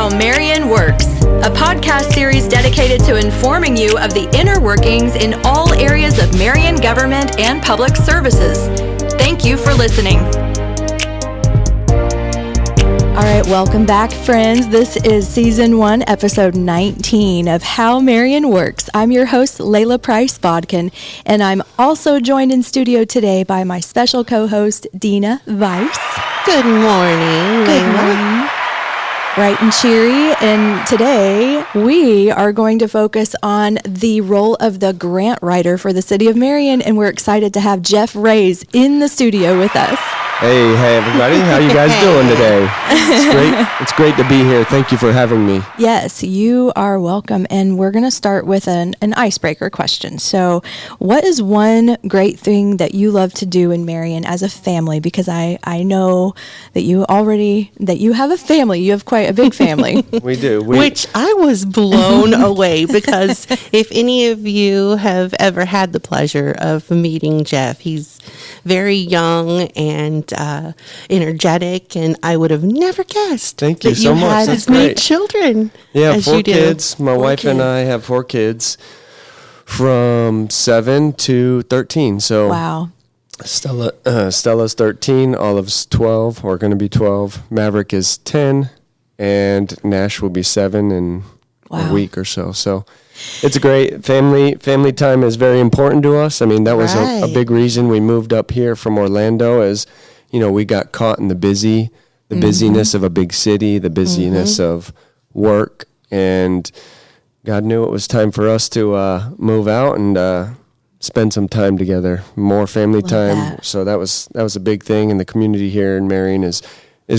How Marion Works, a podcast series dedicated to informing you of the inner workings in all areas of Marion government and public services. Thank you for listening. All right, welcome back, friends. This is Season 1, Episode 19 of How Marion Works. I'm your host, Layla Price-Bodkin, and I'm also joined in studio today by my special co-host, Deana Vice. Good morning, Layla. Bright and cheery, and today we are going to focus on the role of the grant writer for the City of Marion, and we're excited to have Jeff Reyes in the studio with us. Hey everybody, how you guys doing today? It's great to be here. Thank you for having me. Yes, you are welcome, and we're going to start with an icebreaker question. So, what is one great thing that you love to do in Marion as a family? Because I know that you have a family. You have quite a big family. We do. Which I was blown away, because if any of you have ever had the pleasure of meeting Jeff, he's very young and energetic, and I would have never guessed Thank you that so you much. had That's as many great. children. Yeah, as 4 you do. kids. My wife and kids. I have 4 kids from 7 to 13. So Wow. Stella's 13, Olive's 12, or going to be 12. Maverick is 10, and Nash will be 7 in a week or so. So it's a great family time is very important to us. I mean, that was a big reason we moved up here from Orlando, as you know, we got caught in the busyness of a big city, the busyness of work, and God knew it was time for us to move out and spend some time together, more family time. That. So that was a big thing, and the community here in Marion is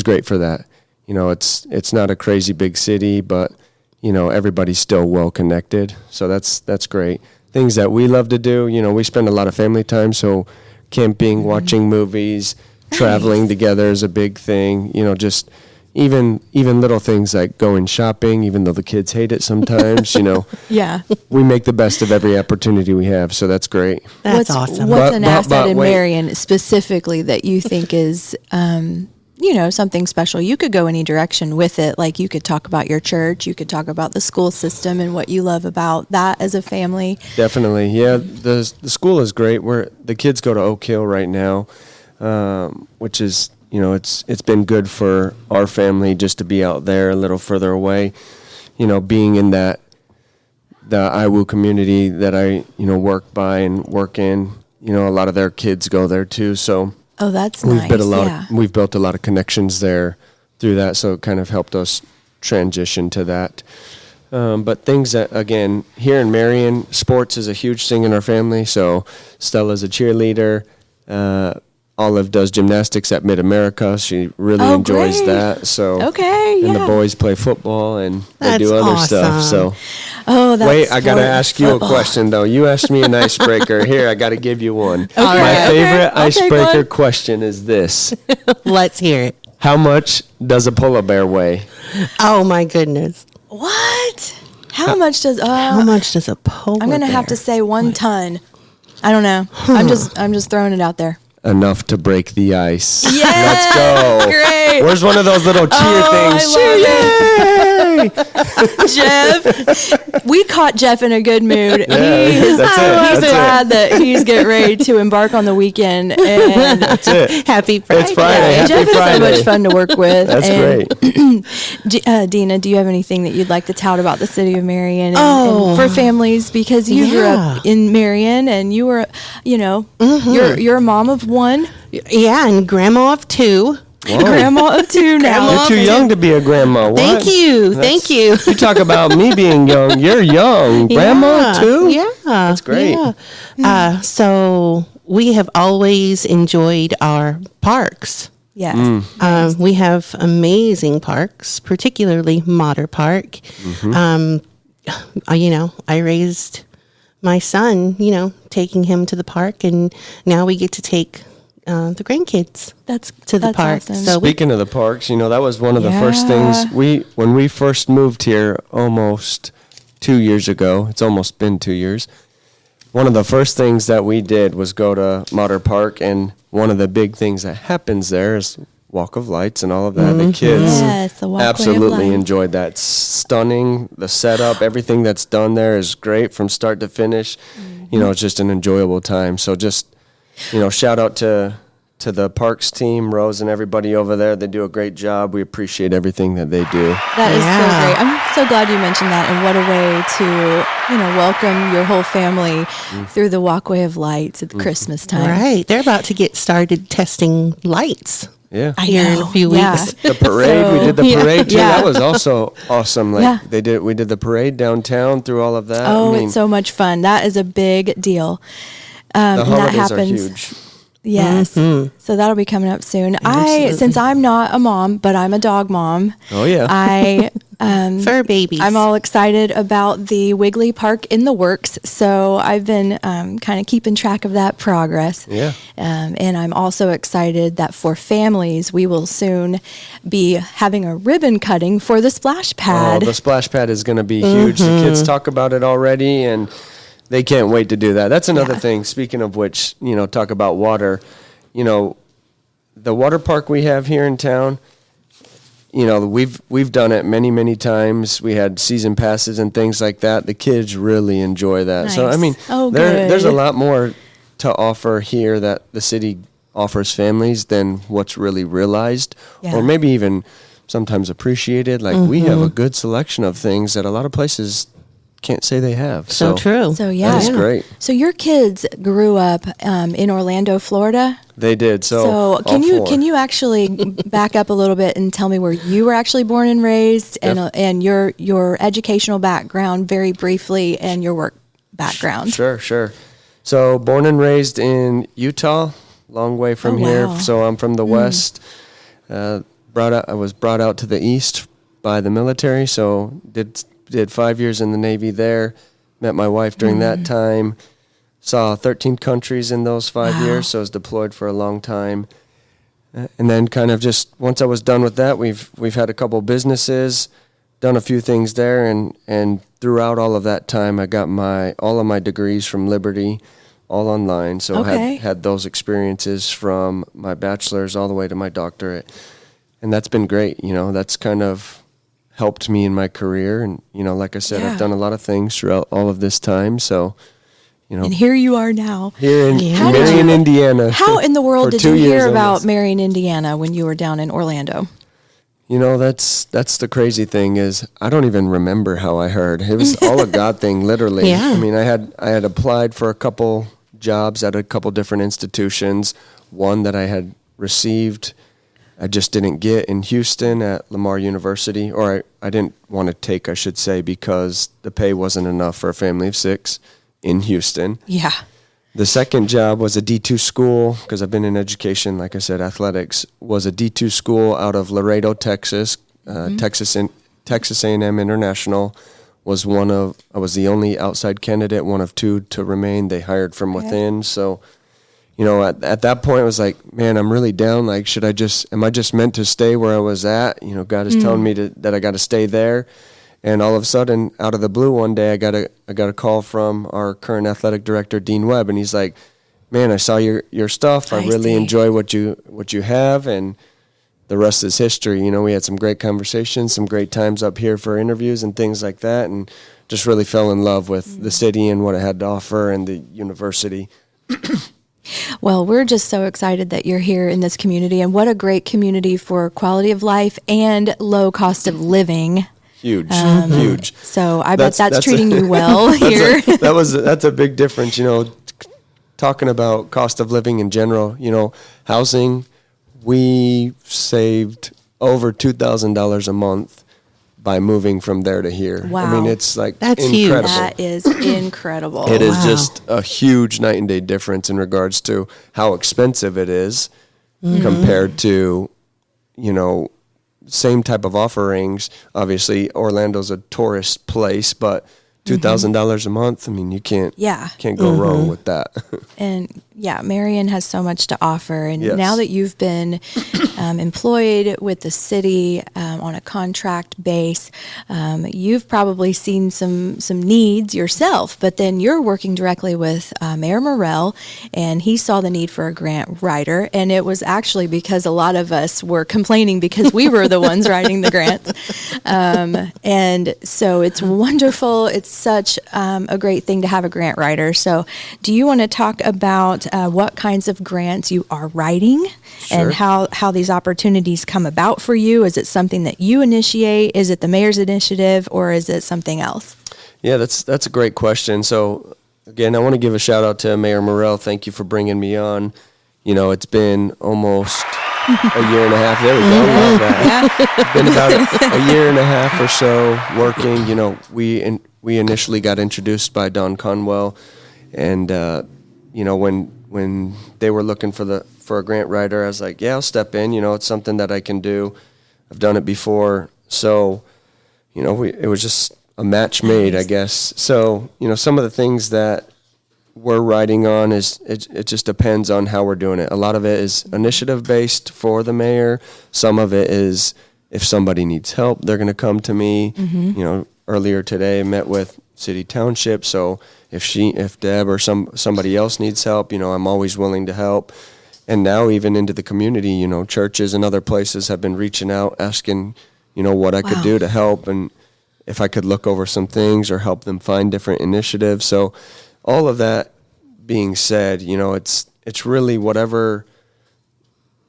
great for that. You know, it's not a crazy big city, but you know, everybody's still well connected. So that's great. Things that we love to do, you know, we spend a lot of family time, so camping, watching movies, traveling together is a big thing. You know, just even little things like going shopping, even though the kids hate it sometimes, you know. Yeah. We make the best of every opportunity we have, so that's great. That's awesome. What's an asset but in wait. Marion specifically that you think is, something special? You could go any direction with it. Like, you could talk about your church, you could talk about the school system and what you love about that as a family. Definitely, yeah. The school is great. The kids go to Oak Hill right now, which is, you know, it's been good for our family just to be out there a little further away. You know, being in the IWU community that I, you know, work by and work in. You know, a lot of their kids go there too. So Oh, that's we've nice. we've built a lot of connections there through that. So it kind of helped us transition to that. But things that, again, here in Marion, sports is a huge thing in our family. So Stella's a cheerleader. Olive does gymnastics at Mid-America. She really enjoys great. that. So Okay, and yeah. the boys play football and they That's do other awesome. stuff. So Oh, that's wait, I got to ask you football. a question though. You asked me an icebreaker. Here, I got to give you one. Okay, My favorite I'll take icebreaker one. question is this: Let's hear it. how much does a polar bear weigh? Oh my goodness. What? How much does How much does a polar I'm going to have to bear say 1 ton. I don't know. I'm just throwing it out there. Enough to break the ice. Yes! Let's go. Great. Where's one of those little cheer things? I love Jeff, we caught Jeff in a good mood. He's that's it. glad that he's getting ready to embark on the weekend. And That's it. Happy Friday. It's Friday. Happy Jeff is so Friday. much fun to work with. That's great. Deana, do you have anything that you'd like to tout about the City of Marion Oh. and for families? Because you grew up in Marion, and you were, you're a mom of 1, Yeah, and grandma of 2. Whoa. grandma of 2 now. You're too young to be a grandma. What? Thank you. Thank you. You talk about me being young. You're young. Grandma, too? Yeah. That's great. Yeah. So we have always enjoyed our parks. Yes. We have amazing parks, particularly Motter Park. I raised my son, taking him to the park, and now we get to take the grandkids That's to the park. awesome. So Speaking of the parks, that was one of the first things when we first moved here almost 2 years ago. It's almost been 2 years. One of the first things that we did was go to Motter Park, and one of the big things that happens there is Walk of Lights and all of that. The kids Yes, the Walkway of absolutely Life. enjoyed that. It's stunning. The setup, everything that's done there is great from start to finish. You know, it's just an enjoyable time. So just, you know, shout out to the parks team, Rose and everybody over there. They do a great job. We appreciate everything that they do. That is so great. I'm so glad you mentioned that, and what a way to, you know, welcome your whole family through the Walkway of Lights at the Christmas time. Right. They're about to get started testing lights. Yeah. Here in a few weeks. The parade, we did the parade too. Yeah. That was also awesome. Like Yeah. we did the parade downtown through all of that. Oh, I mean, it's so much fun. That is a big deal. the And that holidays happens. are huge. Yes. So that'll be coming up soon. Since I'm not a mom, but I'm a dog mom. Oh yeah. I Fur babies. I'm all excited about the Wiggly Park in the works. So I've been kind of keeping track of that progress. Yeah. And I'm also excited that for families, we will soon be having a ribbon cutting for the splash pad. Oh, the splash pad is going to be huge. The kids talk about it already, and they can't wait to do that. That's another thing. Speaking of which, you know, talk about water. You know, the water park we have here in town, you know, we've done it many times. We had season passes and things like that. The kids really enjoy that. Nice. So I mean, Oh, there's a good. lot more to offer here that the city offers families than what's really realized, Yeah. or maybe even sometimes appreciated. Like we have a good selection of things that a lot of places can't say they have. So true. So yeah, That is great. So your kids grew up in Orlando, Florida. They did. So can all you four. can you actually back up a little bit and tell me where you were actually born and raised, and your educational background very briefly, and your work background? Sure. So born and raised in Utah, long way from here. Wow. So I'm from the West. I was brought out to the East by the military. So did 5 years in the Navy there. Met my wife during that time. Saw 13 countries in those 5 years. So I was deployed for a long time. And then kind of just once I was done with that, we've had a couple businesses, done a few things there, and throughout all of that time, I got all of my degrees from Liberty, all online. So had those experiences from my bachelor's all the way to my doctorate, and that's been great. You know, that's kind of helped me in my career, and you know, like I said, I've done a lot of things throughout all of this time. So, you know, And here you are now. here in How did Marion, Indiana. How in the world for did 2 you years hear about almost. Marion, Indiana, when you were down in Orlando? You know, that's the crazy thing is I don't even remember how I heard. It was all a God thing, literally. Yeah. I mean, I had applied for a couple jobs at a couple different institutions. One that I had received, I just didn't get in Houston at Lamar University, or I didn't want to take, I should say, because the pay wasn't enough for a family of 6 in Houston. Yeah. The second job was a D2 school, because I've been in education, like I said, athletics, was a D2 school out of Laredo, Texas. Texas A&M International was I was the only outside candidate, one of 2 to remain. They hired from within. So, you know, at that point, it was like, man, I'm really down. Like, am I just meant to stay where I was at? You know, God is telling me that I got to stay there. And all of a sudden, out of the blue, one day, I got a call from our current athletic director, Dean Webb, and he's like, "Man, I saw your stuff. I really enjoy what you have, and the rest is history." You know, we had some great conversations, some great times up here for interviews and things like that, and just really fell in love with the city and what it had to offer and the university. Well, we're just so excited that you're here in this community, and what a great community for quality of life and low cost of living. Huge. So I bet that's That's treating you well here. That's a big difference, you know, talking about cost of living in general, you know, housing, we saved over $2,000 a month by moving from there to here. Wow. I mean, it's like That's huge. incredible. That is incredible. It is Wow. just a huge night and day difference in regards to how expensive it is compared to, you know, same type of offerings. Obviously, Orlando's a tourist place, but $2,000 a month, I mean, you can't go wrong with that. And Marion has so much to offer. And Yes. now that you've been employed with the city on a contract base, you've probably seen some needs yourself, but then you're working directly with Mayor Morrell, and he saw the need for a grant writer. And it was actually because a lot of us were complaining because we were the ones writing the grants. And so it's wonderful. It's such a great thing to have a grant writer. So do you want to talk about what kinds of grants you are writing and how these opportunities come about for you? Is it something that you initiate? Is it the mayor's initiative, or is it something else? Yeah, that's a great question. So again, I want to give a shout out to Mayor Morrell. Thank you for bringing me on. It's been almost a year and a half. There we go. Love that. Been about a year and a half or so working. We initially got introduced by Don Conwell, and when they were looking for a grant writer, I was like, yeah, I'll step in. It's something that I can do. I've done it before, so it was just a match made, I guess. So some of the things that we're writing on is it just depends on how we're doing it. A lot of it is initiative based for the mayor. Some of it is if somebody needs help, they're going to come to me. Earlier today I met with City Township, so if Deb or somebody else needs help, I'm always willing to help. And now even into the community, churches and other places have been reaching out asking, what I could do to help and if I could look over some things or help them find different initiatives. So all of that being said, it's really whatever.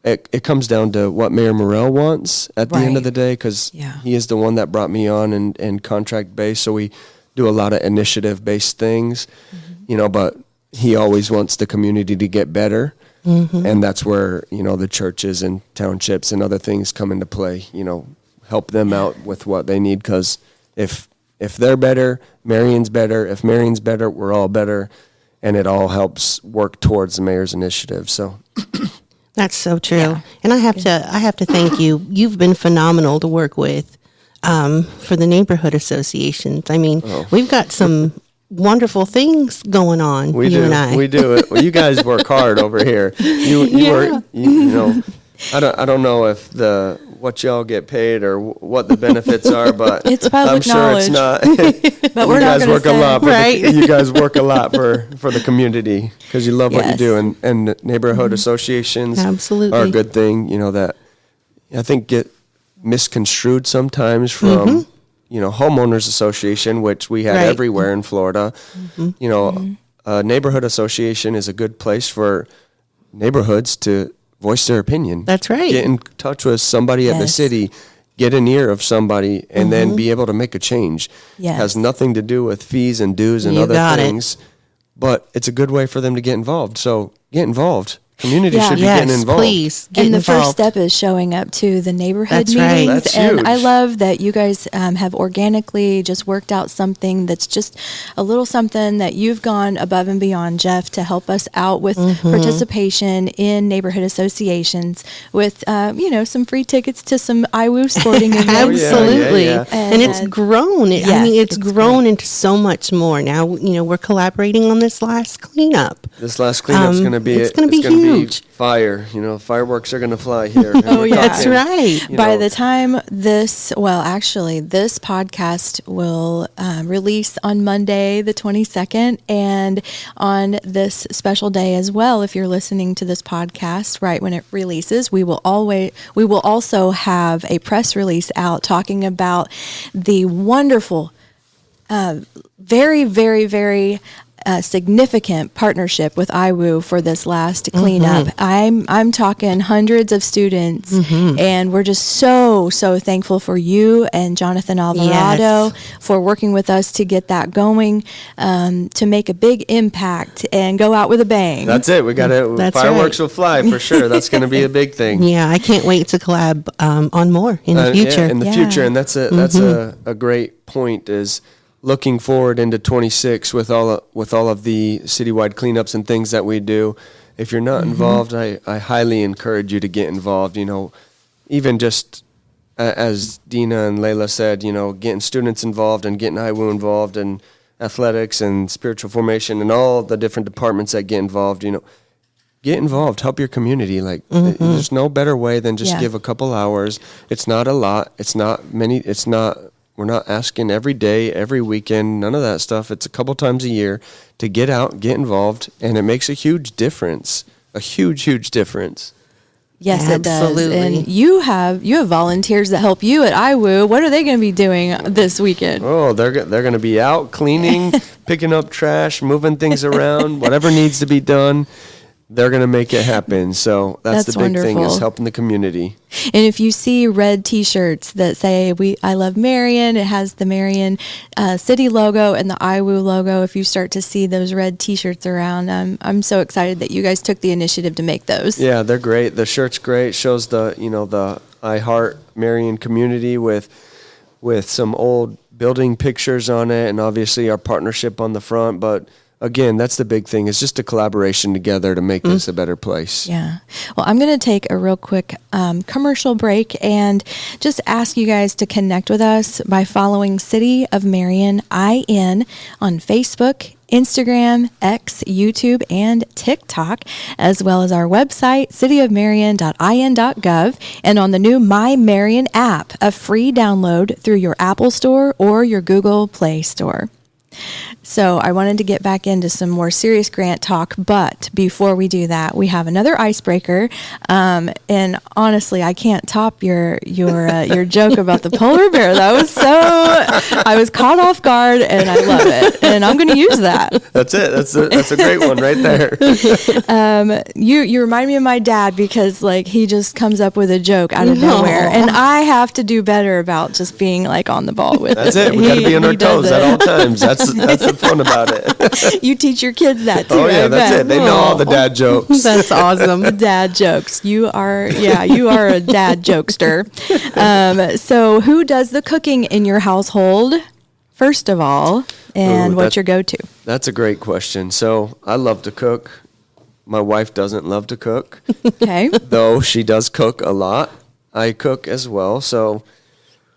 It comes down to what Mayor Morrell wants at the end of the day, because he is the one that brought me on and contract based. So we do a lot of initiative based things, but he always wants the community to get better. And that's where, the churches and townships and other things come into play, help them out with what they need. Because if they're better, Marion's better. If Marion's better, we're all better. And it all helps work towards the mayor's initiative. So that's so true. And I have to thank you. You've been phenomenal to work with for the neighborhood associations. I mean, we've got some wonderful things going on. And I. We do it. Well, you guys work hard over here. You work. I don't know if what y'all get paid or what the benefits are, but it's public I'm sure knowledge. It's not. But we're not going to say. A lot, you guys work a lot for the community because you love what you do, and neighborhood associations are a good thing. That I think get misconstrued sometimes from homeowners association, which we have everywhere in Florida. A neighborhood association is a good place for neighborhoods to voice their opinion. That's right. Get in touch with somebody at the city, get an ear of somebody, and then be able to make a change. It has nothing to do with fees and dues and other things, but it's a good way for them to get involved. So get involved. Community should be getting involved. Please get and the involved. first step is showing up to the neighborhood That's meetings. right. That's and huge. I love that you guys have organically just worked out something that's just a little something that you've gone above and beyond, Jeff, to help us out with participation in neighborhood associations with, some free tickets to some IWU sporting events. Absolutely. Yeah. And it's grown. It's grown into so much more. Now, we're collaborating on this last cleanup. This last cleanup's going to be it's going to be huge. Fire. Fireworks are going to fly here. That's right. By the time this podcast will release on Monday, the 22nd, and on this special day as well, if you're listening to this podcast right when it releases, we will also have a press release out talking about the wonderful, very, very, very significant partnership with IWU for this last cleanup. I'm talking hundreds of students, and we're just so thankful for you and Jonathan Alvarado for working with us to get that going, to make a big impact and go out with a bang. That's it. We got it. Fireworks will fly for sure. That's going to be a big thing. Yeah, I can't wait to collab on more in the future. In the future, and that's a great point. Is looking forward into 26 with all of the citywide cleanups and things that we do. If you're not involved, I highly encourage you to get involved. Even just as Deana and Layla said, getting students involved and getting IWU involved and athletics and spiritual formation and all the different departments that get involved. get involved, help your community. Like there's no better way than just give a couple hours. It's not a lot. It's not many. We're not asking every day, every weekend, none of that stuff. It's a couple times a year to get out, get involved, and it makes a huge difference. A huge, huge difference. Yes, Absolutely. it does. And you have volunteers that help you at IWU. What are they going to be doing this weekend? Oh, they're going to be out cleaning, picking up trash, moving things around, whatever needs to be done. They're going to make it happen. So that's the big thing, is helping the community. And if you see red T-shirts that say I love Marion, it has the Marion City logo and the IWU logo. If you start to see those red T-shirts around, I'm so excited that you guys took the initiative to make those. Yeah, they're great. The shirt's great. Shows the I Heart Marion community with some old building pictures on it, and obviously our partnership on the front. But again, that's the big thing. It's just a collaboration together to make this a better place. Yeah. Well, I'm going to take a real quick commercial break and just ask you guys to connect with us by following City of Marion IN on Facebook, Instagram, X, YouTube, and TikTok, as well as our website, cityofmarion.in.gov, and on the new My Marion app, a free download through your Apple Store or your Google Play Store. So I wanted to get back into some more serious grant talk, but before we do that, we have another icebreaker. And honestly, I can't top your joke about the polar bear. That was I was caught off guard, and I love it. And I'm going to use that. That's it. That's a great one right there. You remind me of my dad, because like he just comes up with a joke out of nowhere, and I have to do better about just being like on the ball with That's it. it. We got to be on our toes at all times. That's the fun about it. You teach your kids that too. Oh yeah, that's it. They know all the dad jokes. That's awesome. Dad jokes. You are a dad jokester. So who does the cooking in your household, first of all, and what's your go-to? That's a great question. So I love to cook. My wife doesn't love to cook. Okay. Though she does cook a lot. I cook as well. So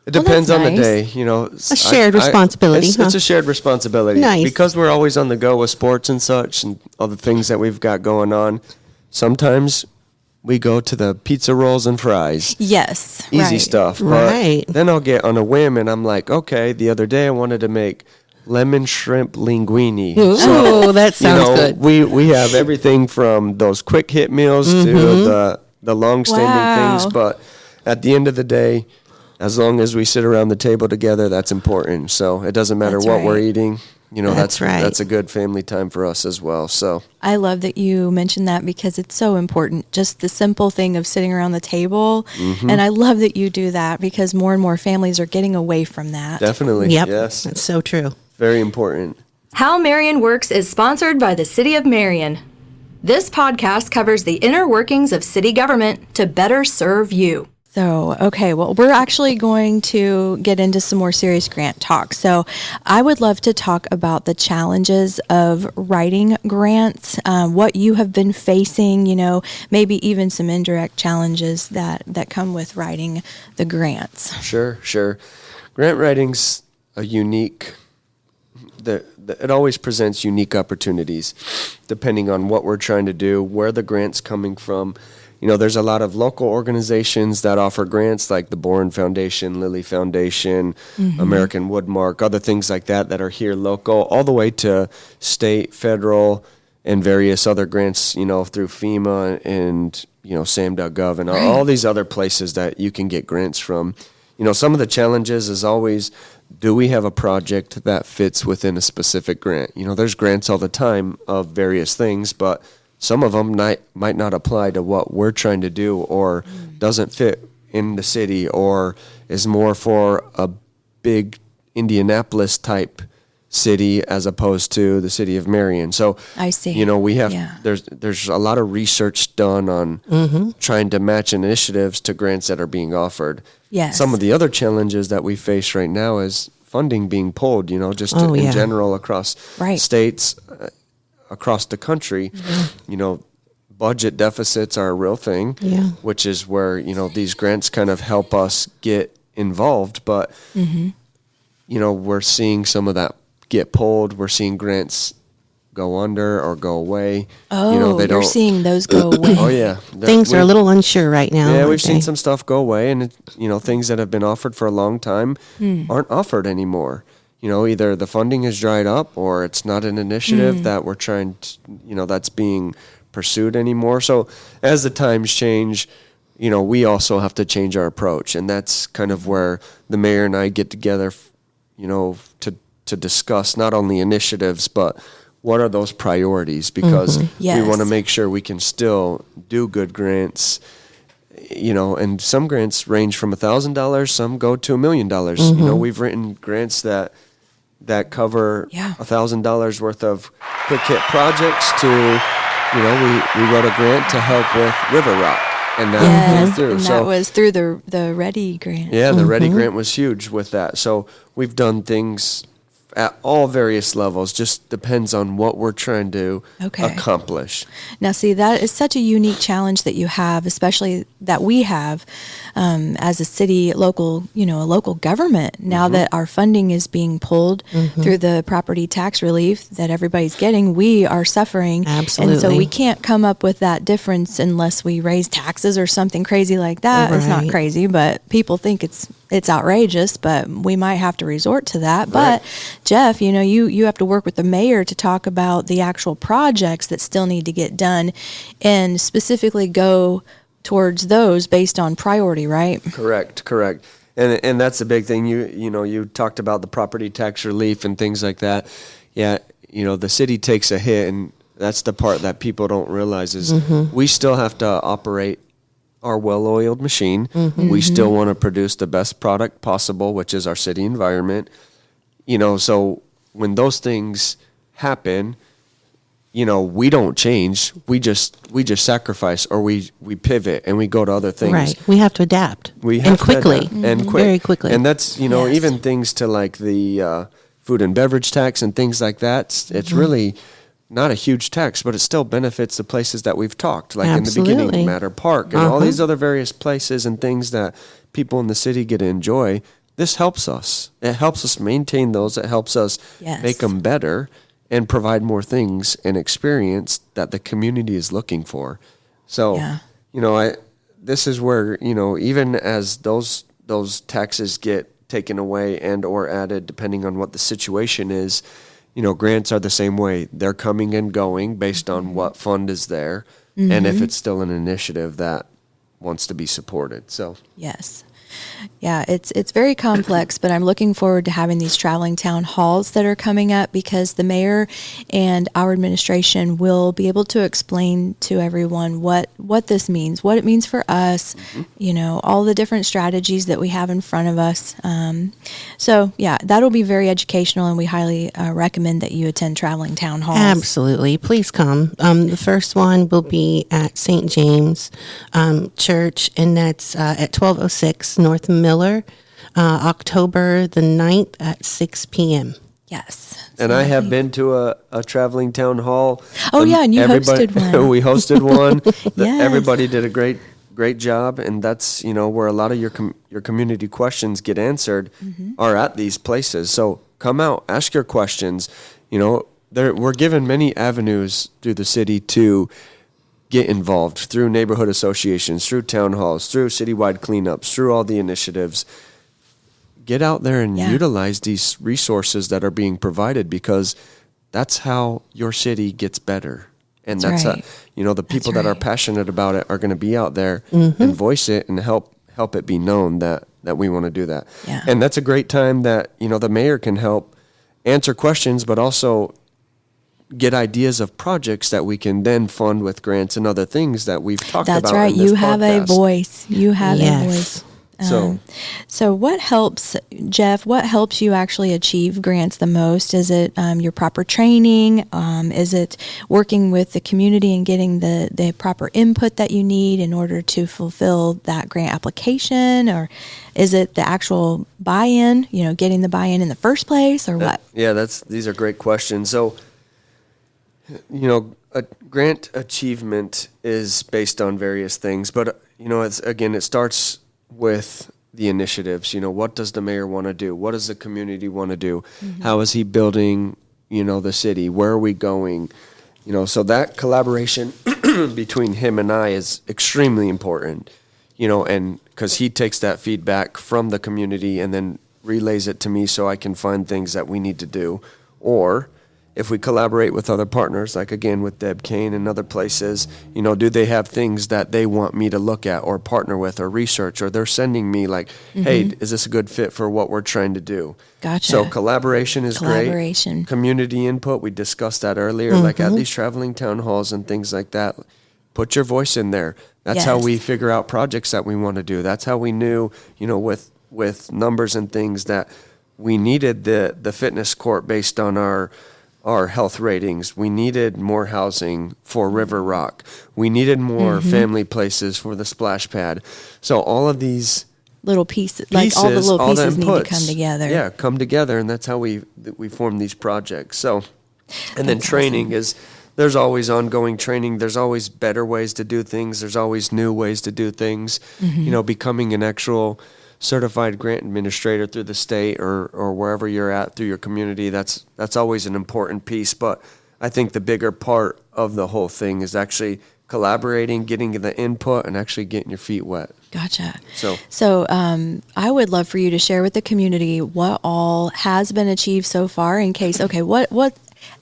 it depends on the day, A shared responsibility. It's a shared responsibility. Nice. Because we're always on the go with sports and such and all the things that we've got going on. Sometimes we go to the pizza rolls and fries. Yes. Easy stuff. Right. But then I'll get on a whim and I'm like, okay, the other day I wanted to make lemon shrimp linguine. Ooh, that sounds good. We have everything from those quick hit meals to the long-standing things. But at the end of the day, as long as we sit around the table together, that's important. So it doesn't matter what we're eating. That's a good family time for us as well. So I love that you mentioned that, because it's so important. Just the simple thing of sitting around the table. And I love that you do that, because more and more families are getting away from that. Definitely. Yep. Yes. That's so true. Very important. How Marion Works is sponsored by the City of Marion. This podcast covers the inner workings of city government to better serve you. So, okay, well, we're actually going to get into some more serious grant talk. So I would love to talk about the challenges of writing grants, what you have been facing, maybe even some indirect challenges that come with writing the grants. Sure. Grant writing's a unique, it always presents unique opportunities depending on what we're trying to do, where the grant's coming from. There's a lot of local organizations that offer grants, like the Boren Foundation, Lilly Foundation, American Woodmark, other things like that are here local, all the way to state, federal, and various other grants, through FEMA and, SAM.gov and all these other places that you can get grants from. Some of the challenges is always, do we have a project that fits within a specific grant? There's grants all the time of various things, but some of them might not apply to what we're trying to do, or doesn't fit in the city, or is more for a big Indianapolis type city as opposed to the City of Marion. So I see. We have there's a lot of research done on trying to match initiatives to grants that are being offered. Yes. Some of the other challenges that we face right now is funding being pulled, just in general across states, across the country. Budget deficits are a real thing, which is where, these grants kind of help us get involved. But, we're seeing some of that get pulled. We're seeing grants go under or go away. Oh, they you're don't. seeing those go away. Oh yeah, Things are a little unsure right now. Yeah, we've aren't seen they? some stuff go away, and things that have been offered for a long time aren't offered anymore. Either the funding has dried up, or it's not an initiative that we're trying to, that's being pursued anymore. So as the times change, we also have to change our approach, and that's kind of where the mayor and I get together, to discuss not only initiatives but what are those priorities, because Yes. we want to make sure we can still do good grants, and some grants range from $1,000, some go to $1 million. We've written grants that cover $1,000 worth of quick hit projects to, we wrote a grant to help with river rock, and that came through. And that was through the Ready grant. Yeah, the Ready grant was huge with that. So we've done things at all various levels. Just depends on what we're trying to accomplish. Now, see, that is such a unique challenge that you have, especially that we have as a city, local, a local government. Now that our funding is being pulled through the property tax relief that everybody's getting, we are suffering. Absolutely. And so we can't come up with that difference unless we raise taxes or something crazy like that. It's not Right. crazy, but people think it's outrageous, but we might have to resort to that. But Jeff, you have to work with the mayor to talk about the actual projects that still need to get done and specifically go towards those based on priority, right? Correct. And that's the big thing. You talked about the property tax relief and things like that. Yeah, the city takes a hit, and that's the part that people don't realize is we still have to operate our well-oiled machine. We still want to produce the best product possible, which is our city environment. So when those things happen, we don't change. We just sacrifice, or we pivot and we go to other things. Right. We have to adapt. Quickly. And quick. Very quickly. And that's, even things to like the food and beverage tax and things like that. It's really not a huge tax, but it still benefits the places that we've talked, like Absolutely. in the beginning, Matter Park, and all these other various places and things that people in the city get to enjoy. This helps us. It helps us maintain those. It helps us make them better and provide more things and experience that the community is looking for. So, this is where, even as those taxes get taken away and or added, depending on what the situation is, grants are the same way. They're coming and going based on what fund is there and if it's still an initiative that wants to be supported. So, Yes. Yeah, it's very complex, but I'm looking forward to having these traveling town halls that are coming up, because the mayor and our administration will be able to explain to everyone what this means, what it means for us, all the different strategies that we have in front of us. So, yeah, that'll be very educational, and we highly recommend that you attend traveling town halls. Absolutely. Please come. The first one will be at St. James Church, and that's at 1206 North Miller, October the 9th at 6 p.m. Yes. And I have been to a traveling town hall. Oh, yeah, and you hosted one. We hosted one. Yes. Everybody did a great job, and that's where a lot of your community questions get answered are at these places. So come out, ask your questions. We're given many avenues through the city to get involved, through neighborhood associations, through town halls, through citywide cleanups, through all the initiatives. Get out there and utilize these resources that are being provided, because that's how your city gets better. And that's how, the people that are passionate about it are going to be out there and voice it and help it be known that we want to do that. Yeah. And that's a great time that, the mayor can help answer questions, but also get ideas of projects that we can then fund with grants and other things that we've talked about. That's right. In this You have a podcast. voice. You have a voice. So what helps, Jeff, what helps you actually achieve grants the most? Is it your proper training? Is it working with the community and getting the proper input that you need in order to fulfill that grant application? Or is it the actual buy-in, getting the buy-in in the first place, or what? Yeah, these are great questions. So, a grant achievement is based on various things, but, it starts with the initiatives. What does the mayor want to do? What does the community want to do? How is he building, the city? Where are we going? So that collaboration between him and I is extremely important, and because he takes that feedback from the community and then relays it to me so I can find things that we need to do. Or if we collaborate with other partners, like again with Deb Kane and other places, do they have things that they want me to look at or partner with or research, or they're sending me like, hey, is this a good fit for what we're trying to do? Gotcha. So collaboration is great. Community input, we discussed that earlier, like at these traveling town halls and things like that. Put your voice in there. That's how we figure out projects that we want to do. That's how we knew, with numbers and things that we needed the fitness court based on our health ratings. We needed more housing for River Rock. We needed more family places for the splash pad. So all of these little pieces, like all the little pieces need to come together. Yeah, come together, and that's how we form these projects. So, and then training is, there's always ongoing training. There's always better ways to do things. There's always new ways to do things. Becoming an actual certified grant administrator through the state or wherever you're at through your community, that's always an important piece. But I think the bigger part of the whole thing is actually collaborating, getting the input, and actually getting your feet wet. Gotcha. So I would love for you to share with the community what all has been achieved so far, in case,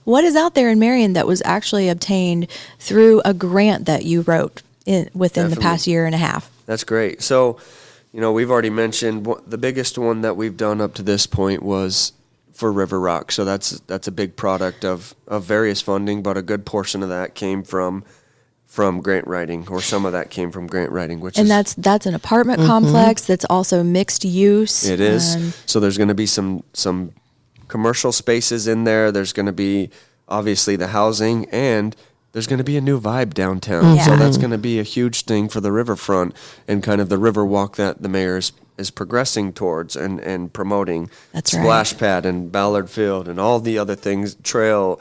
what is out there in Marion that was actually obtained through a grant that you wrote within the past year and a half? That's great. So, we've already mentioned the biggest one that we've done up to this point was for River Rock. So that's a big product of various funding, but a good portion of that came from grant writing, or some of that came from grant writing, that's an apartment complex that's also mixed use. It is. So there's going to be some commercial spaces in there. There's going to be obviously the housing, and there's going to be a new vibe downtown. So that's going to be a huge thing for the riverfront and kind of the river walk that the mayor is progressing towards and promoting. That's Splash Pad and Ballard Field and all the other things, trail,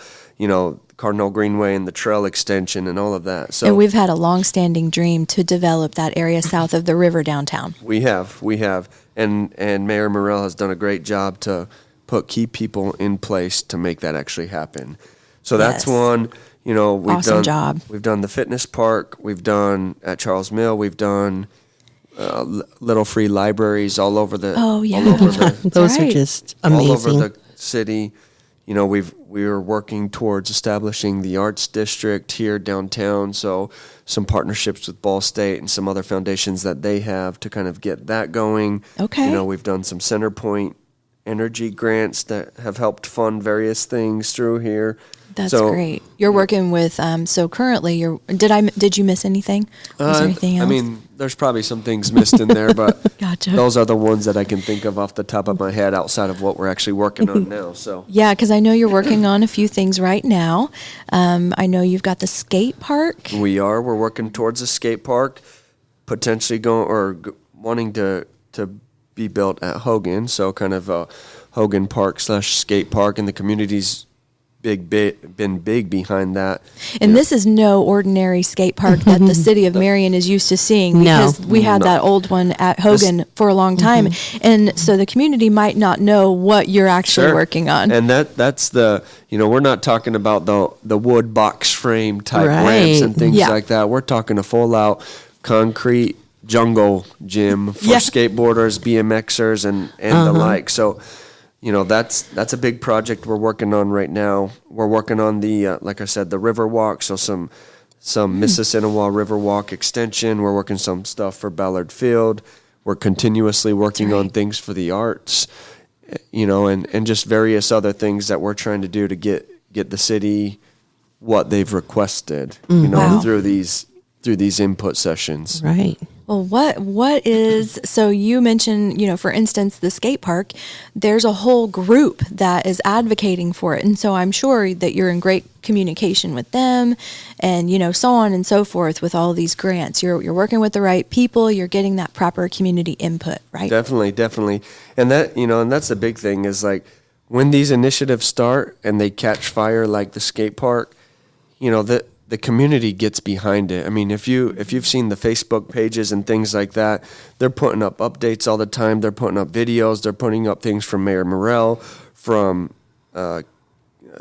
Cardinal Greenway and the trail extension and all of that. So, and we've had a long-standing dream to develop that area south of the river downtown. We have. And Mayor Morrell has done a great job to put key people in place to make that actually happen. So that's one. We've awesome job. We've done the fitness park. We've done at Charles Mill. We've done little free libraries all over the. Oh yeah, those are just amazing. All over the city. We are working towards establishing the arts district here downtown. So some partnerships with Ball State and some other foundations that they have to kind of get that going. Okay. We've done some CenterPoint energy grants that have helped fund various things through here. That's great. You're working with, so currently did you miss anything? Was there anything else? There's probably some things missed in there, but Gotcha. Those are the ones that I can think of off the top of my head outside of what we're actually working on now. So yeah, because I know you're working on a few things right now. I know you've got the skate park. We're working towards a skate park, potentially wanting to be built at Hogan. So kind of a Hogan Park / skate park, and the community's been big behind that. And this is no ordinary skate park that the City of Marion is used to seeing, because we had that old one at Hogan for a long time. And so the community might not know what you're actually working on. And that's the, we're not talking about the wood box frame type ramps and things like that. We're talking a full out concrete jungle gym for skateboarders, BMXers and the like. So that's a big project we're working on right now. We're working on the, like I said, the river walk. So some Mississinawa River Walk extension. We're working some stuff for Ballard Field. We're continuously working on things for the arts, and just various other things that we're trying to do to get the city what they've requested, through these input sessions. Right. Well, what is, so you mentioned, for instance, the skate park, there's a whole group that is advocating for it. And so I'm sure that you're in great communication with them and, so on and so forth with all these grants. You're working with the right people. You're getting that proper community input, right? Definitely. And that, and that's the big thing is like when these initiatives start and they catch fire, like the skate park, the community gets behind it. I mean, if you've seen the Facebook pages and things like that, they're putting up updates all the time. They're putting up videos. They're putting up things from Mayor Morrell, from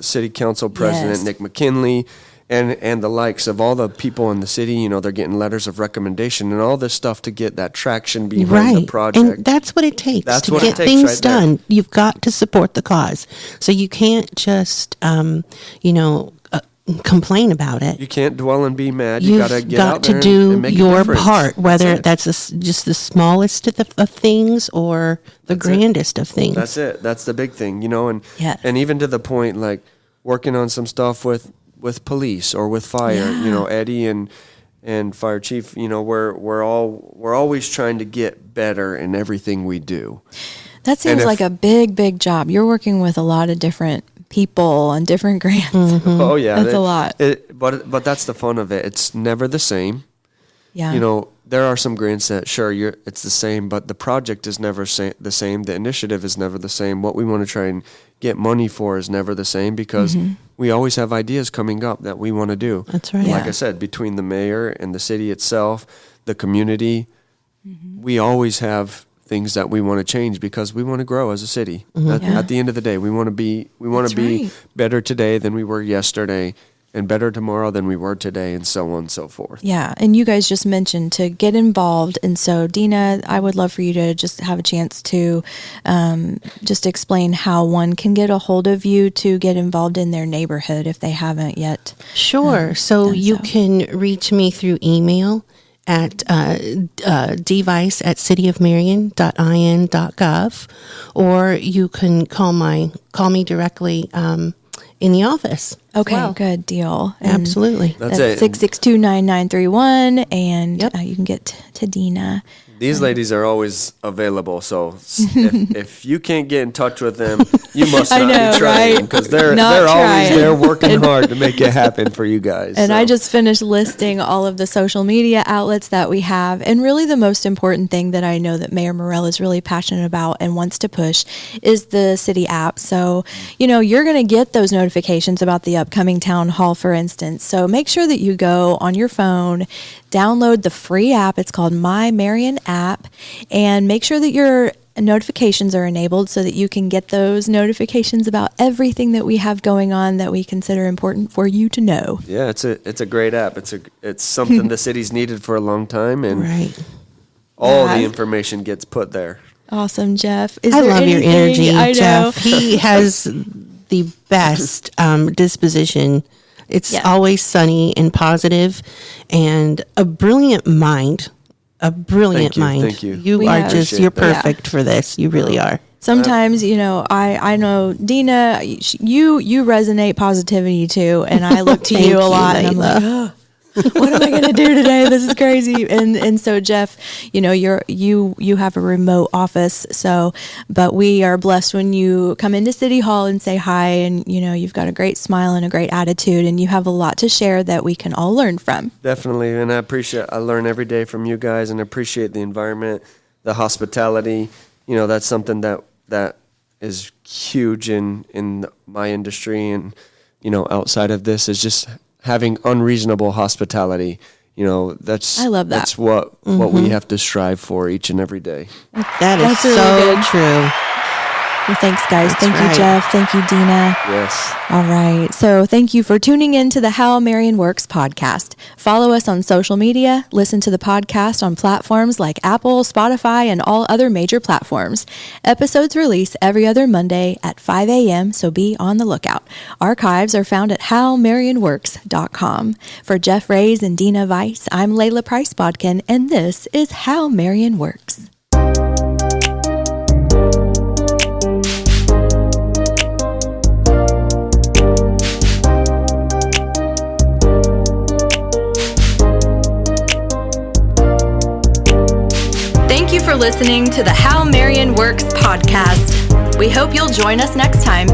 City Council President Nick McKinley, and the likes of all the people in the city. You know, they're getting letters of recommendation and all this stuff to get that traction behind the project. And that's what it takes to get takes things right done. there. You've got to support the cause. So you can't just, complain about it. You can't dwell and be mad. You got to get got out there to do and make a your difference. part, whether that's just the smallest of things or the grandest of things. That's it. That's the big thing, you know, and Yes. and even to the point like working on some stuff with police or with fire. You know, Eddie and Fire Chief. You know, we're always trying to get better in everything we do. That seems like a big job. You're working with a lot of different people and different grants. Oh yeah, That's a lot. But that's the fun of it. It's never the same. Yeah. You know, there are some grants that it's the same, but the project is never the same. The initiative is never the same. What we want to try and get money for is never the same because we always have ideas coming up that we want to do. That's right. Like I said, between the mayor and the city itself, the community, we always have things that we want to change because we want to grow as a city. At the end of the day, we want to be right. better today than we were yesterday, and better tomorrow than we were today, and so on and so forth. Yeah, and you guys just mentioned to get involved, and so Deana, I would love for you to just have a chance to just explain how one can get a hold of you to get involved in their neighborhood if they haven't yet. Sure. So you can reach me through email at dvice at cityofmarion.in.gov, or you can call me directly in the office. Okay, good deal. And Absolutely. That's it. 662-9931, and you can get to Deana. These ladies are always available, so if you can't get in touch with them, you must not be trying, because they're always there working hard to make it happen for you guys. And so. I just finished listing all of the social media outlets that we have, and really the most important thing that I know that Mayor Morrell is really passionate about and wants to push is the city app. So, you know, you're going to get those notifications about the upcoming town hall, for instance. So make sure that you go on your phone, download the free app. It's called My Marion app, and make sure that your notifications are enabled so that you can get those notifications about everything that we have going on that we consider important for you to know. Yeah, it's a great app. It's something the city's needed for a long time, and all the information gets put there. Awesome, Jeff. I love your energy, Jeff. He has the best disposition. It's always sunny and positive, and a brilliant mind. Thank you. You're perfect for this. You really are. Sometimes, you know, I know, Deana, you resonate positivity too, and I look to you a lot, and I'm like, oh, what am I going to do today? This is crazy. And so, Jeff, you know, you have a remote office, but we are blessed when you come into City Hall and say hi, and, you know, you've got a great smile and a great attitude, and you have a lot to share that we can all learn from. Definitely, and I learn every day from you guys, and appreciate the environment, the hospitality. You know, that's something that is huge in my industry, and, you know, outside of this is just having unreasonable hospitality. You know, I love that. That's what we have to strive for each and every day. That's so really true. Well, thanks, guys. Thank you, Jeff. Thank you, Deana. Yes. All right. So thank you for tuning in to the How Marion Works podcast. Follow us on social media. Listen to the podcast on platforms like Apple, Spotify, and all other major platforms. Episodes release every other Monday at 5 a.m., so be on the lookout. Archives are found at howmarionworks.com. For Jeff Reyes and Deana Vice, I'm Layla Price-Bodkin, and this is How Marion Works. Thank you for listening to the How Marion Works podcast. We hope you'll join us next time.